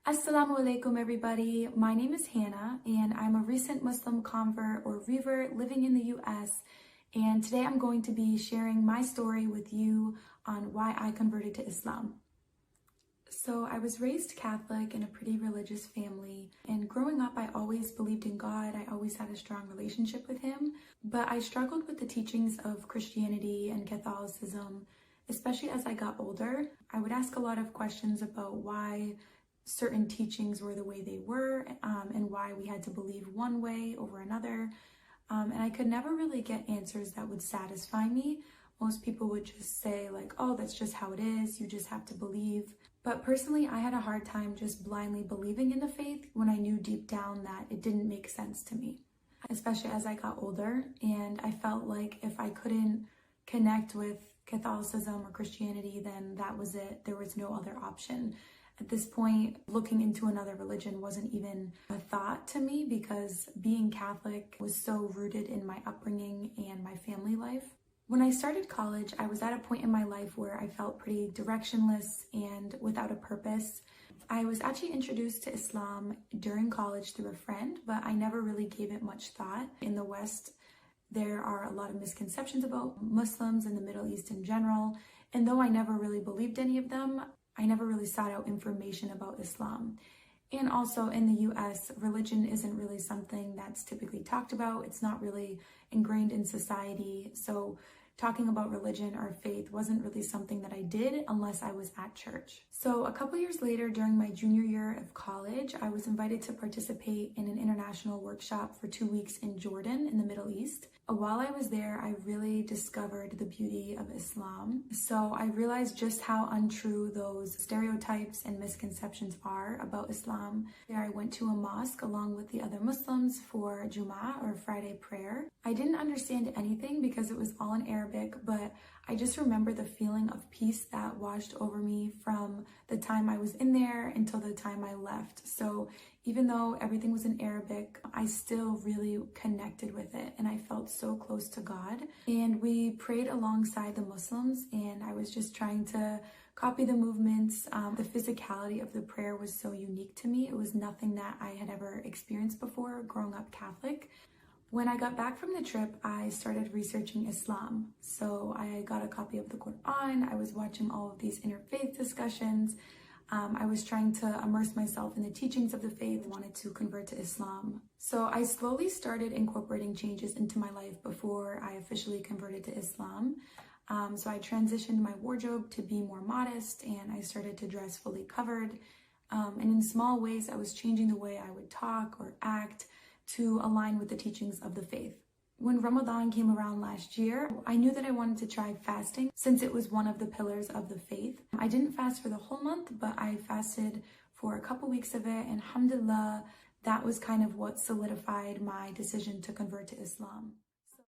Assalamu alaikum everybody, my name is Hannah and I'm a recent Muslim convert or revert living in the US, and today I'm going to be sharing my story with you on why I converted to Islam. So I was raised Catholic in a pretty religious family, and growing up I always believed in God. I always had a strong relationship with him, but I struggled with the teachings of Christianity and Catholicism, especially as I got older. I would ask a lot of questions about why certain teachings were the way they were, and why we had to believe one way over another. And I could never really get answers that would satisfy me. Most people would just say like, oh, that's just how it is, you just have to believe. But personally, I had a hard time just blindly believing in the faith when I knew deep down that it didn't make sense to me, especially as I got older. And I felt like if I couldn't connect with Catholicism or Christianity, then that was it. There was no other option. At this point, looking into another religion wasn't even a thought to me because being Catholic was so rooted in my upbringing and my family life. When I started college, I was at a point in my life where I felt pretty directionless and without a purpose. I was actually introduced to Islam during college through a friend, but I never really gave it much thought. In the West, there are a lot of misconceptions about Muslims and the Middle East in general, and though I never really believed any of them, I never really sought out information about Islam. And also in the US, religion isn't really something that's typically talked about. It's not really ingrained in society. So talking about religion or faith wasn't really something that I did unless I was at church. So a couple years later, during my junior year of college, I was invited to participate in an international workshop for 2 weeks in Jordan in the Middle East. While I was there, I really discovered the beauty of Islam. So I realized just how untrue those stereotypes and misconceptions are about Islam. There I went to a mosque along with the other Muslims for Jummah or Friday prayer. I didn't understand anything because it was all in Arabic, but I just remember the feeling of peace that washed over me from the time I was in there until the time I left. So even though everything was in Arabic, I still really connected with it and I felt so close to God. And we prayed alongside the Muslims, and I was just trying to copy the movements. The physicality of the prayer was so unique to me. It was nothing that I had ever experienced before growing up Catholic. When I got back from the trip, I started researching Islam. So I got a copy of the Quran. I was watching all of these interfaith discussions. I was trying to immerse myself in the teachings of the faith, wanted to convert to Islam. So I slowly started incorporating changes into my life before I officially converted to Islam. So I transitioned my wardrobe to be more modest, and I started to dress fully covered. And in small ways, I was changing the way I would talk or act to align with the teachings of the faith. When Ramadan came around last year, I knew that I wanted to try fasting since it was one of the pillars of the faith. I didn't fast for the whole month, but I fasted for a couple weeks of it, and alhamdulillah, that was kind of what solidified my decision to convert to Islam.